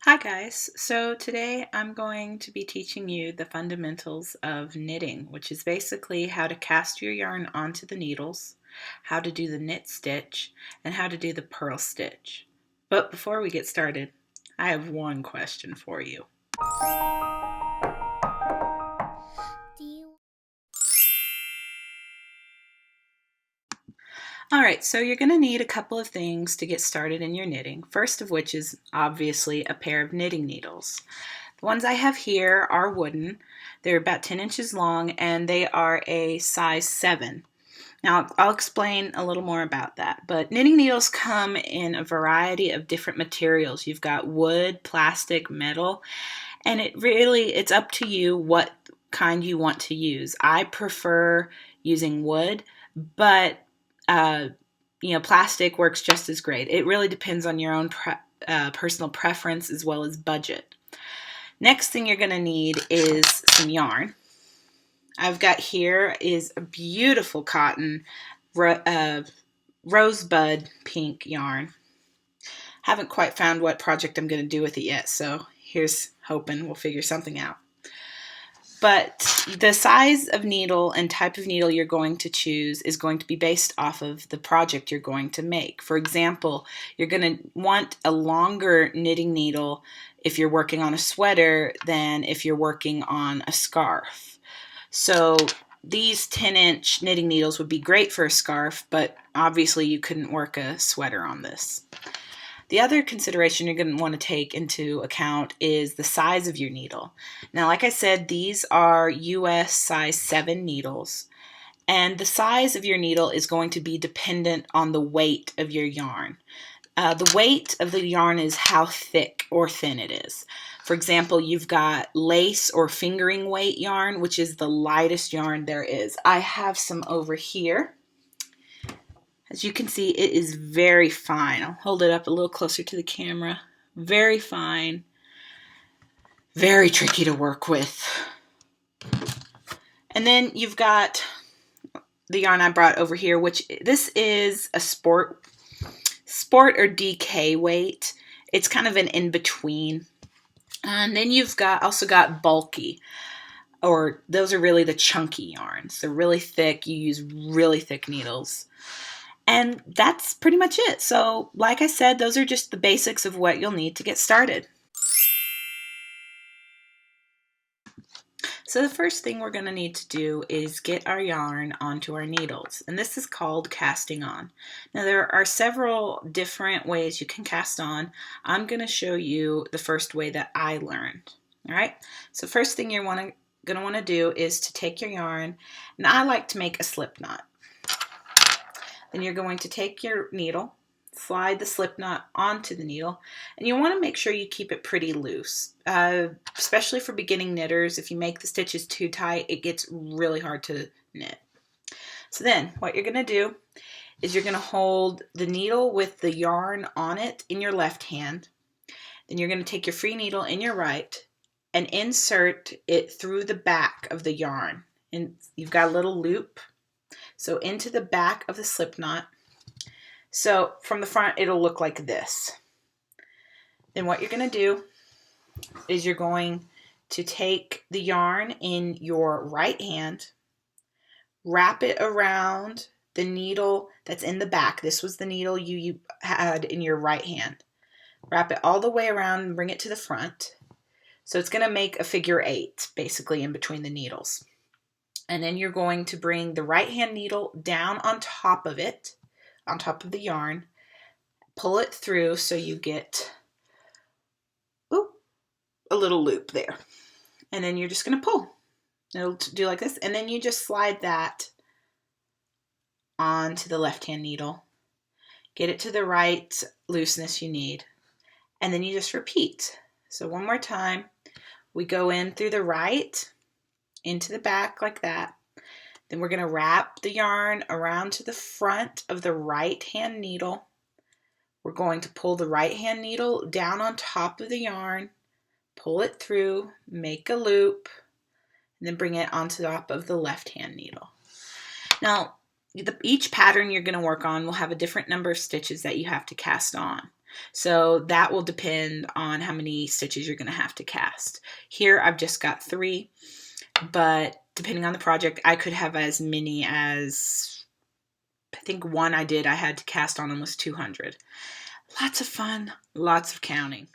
Hi guys, so today I'm going to be teaching you the fundamentals of knitting, which is basically how to cast your yarn onto the needles, how to do the knit stitch, and how to do the purl stitch. But before we get started, I have one question for you. Alright, so you're going to need a couple of things to get started in your knitting, first of which is obviously a pair of knitting needles. The ones I have here are wooden. They're about 10 inches long and they are a size 7. Now I'll explain a little more about that, but knitting needles come in a variety of different materials. You've got wood, plastic, metal, and it's up to you what kind you want to use. I prefer using wood, but plastic works just as great. It really depends on your own personal preference as well as budget. Next thing you're going to need is some yarn. I've got here is a beautiful cotton rosebud pink yarn. Haven't quite found what project I'm going to do with it yet, so here's hoping we'll figure something out. But the size of needle and type of needle you're going to choose is going to be based off of the project you're going to make. For example, you're going to want a longer knitting needle if you're working on a sweater than if you're working on a scarf. So these 10-inch knitting needles would be great for a scarf, but obviously you couldn't work a sweater on this. The other consideration you're going to want to take into account is the size of your needle. Now, like I said, these are US size 7 needles, and the size of your needle is going to be dependent on the weight of your yarn. The weight of the yarn is how thick or thin it is. For example, you've got lace or fingering weight yarn, which is the lightest yarn there is. I have some over here. As you can see, it is very fine. I'll hold it up a little closer to the camera. Very fine. Very tricky to work with. And then you've got the yarn I brought over here, which this is a sport or DK weight. It's kind of an in-between. And then you've also got bulky, or those are really the chunky yarns. They're really thick. You use really thick needles. And that's pretty much it. So, like I said, those are just the basics of what you'll need to get started. So the first thing we're going to need to do is get our yarn onto our needles, and this is called casting on. Now there are several different ways you can cast on. I'm going to show you the first way that I learned. All right, so first thing you're going to want to do is to take your yarn, and I like to make a slip knot. Then you're going to take your needle, slide the slip knot onto the needle, and you want to make sure you keep it pretty loose, especially for beginning knitters. If you make the stitches too tight, it gets really hard to knit. So then what you're going to do is you're going to hold the needle with the yarn on it in your left hand. Then you're going to take your free needle in your right and insert it through the back of the yarn. And you've got a little loop. So into the back of the slip knot. So from the front, it'll look like this. Then what you're going to do is you're going to take the yarn in your right hand, wrap it around the needle that's in the back. This was the needle you had in your right hand. Wrap it all the way around and bring it to the front. So it's going to make a figure 8, basically, in between the needles. And then you're going to bring the right hand needle down on top of it, on top of the yarn, pull it through so you get a little loop there. And then you're just going to pull. It'll do like this. And then you just slide that onto the left hand needle. Get it to the right looseness you need. And then you just repeat. So one more time. We go in through the right, into the back like that. Then we're going to wrap the yarn around to the front of the right hand needle. We're going to pull the right hand needle down on top of the yarn, pull it through, make a loop, and then bring it onto the top of the left hand needle. Now, each pattern you're going to work on will have a different number of stitches that you have to cast on. So that will depend on how many stitches you're going to have to cast. Here I've just got 3, but depending on the project, I could have as many as, I think one I had to cast on almost 200. Lots of fun, lots of counting.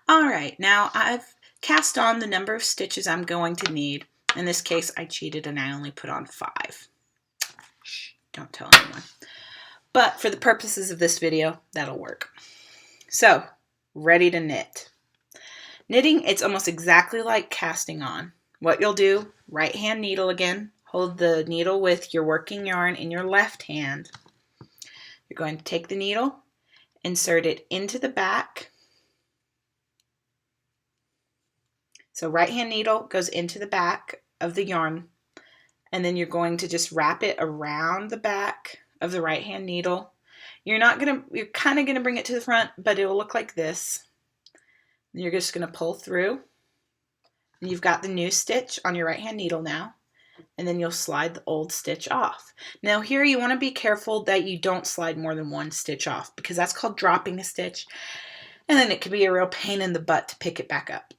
All right, now I've cast on the number of stitches I'm going to need. In this case, I cheated and I only put on 5. Shh, don't tell anyone. But for the purposes of this video, that'll work. So, ready to knit. Knitting, it's almost exactly like casting on. What you'll do, right hand needle again, hold the needle with your working yarn in your left hand. You're going to take the needle, insert it into the back. So right hand needle goes into the back of the yarn, and then you're going to just wrap it around the back of the right hand needle. You're kind of gonna bring it to the front, but it will look like this. And you're just gonna pull through, and you've got the new stitch on your right hand needle now, and then you'll slide the old stitch off. Now here you want to be careful that you don't slide more than 1 stitch off, because that's called dropping a stitch, and then it can be a real pain in the butt to pick it back up.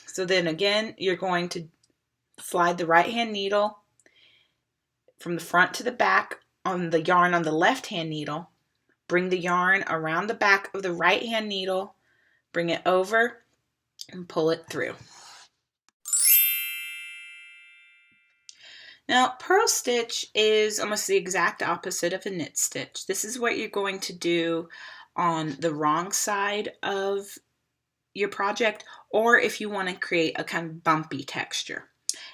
So then again, you're going to slide the right hand needle from the front to the back on the yarn on the left hand needle, bring the yarn around the back of the right hand needle, bring it over and pull it through. Now, purl stitch is almost the exact opposite of a knit stitch. This is what you're going to do on the wrong side of your project, or if you want to create a kind of bumpy texture.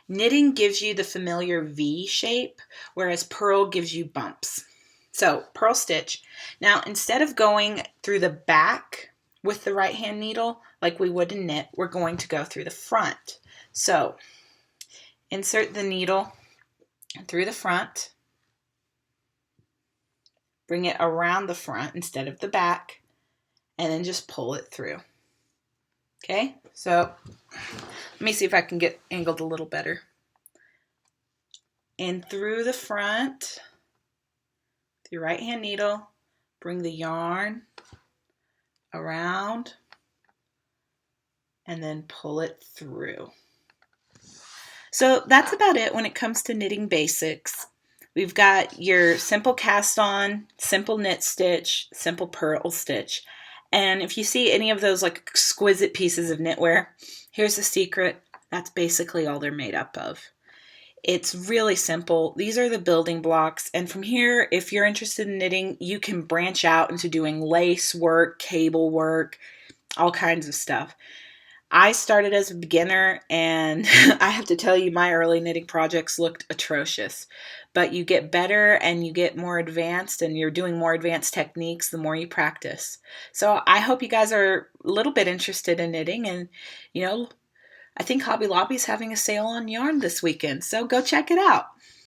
Knitting gives you the familiar V shape, whereas purl gives you bumps. So purl stitch. Now, instead of going through the back with the right hand needle like we would in knit, we're going to go through the front. So insert the needle through the front, bring it around the front instead of the back, and then just pull it through. Okay, so let me see if I can get angled a little better. In through the front, with your right hand needle, bring the yarn around and then pull it through. So that's about it when it comes to knitting basics. We've got your simple cast on, simple knit stitch, simple purl stitch. And if you see any of those like exquisite pieces of knitwear, here's the secret. That's basically all they're made up of. It's really simple. These are the building blocks. And from here, if you're interested in knitting, you can branch out into doing lace work, cable work, all kinds of stuff. I started as a beginner, and I have to tell you, my early knitting projects looked atrocious. But you get better and you get more advanced, and you're doing more advanced techniques the more you practice. So I hope you guys are a little bit interested in knitting, and I think Hobby Lobby's having a sale on yarn this weekend, so go check it out.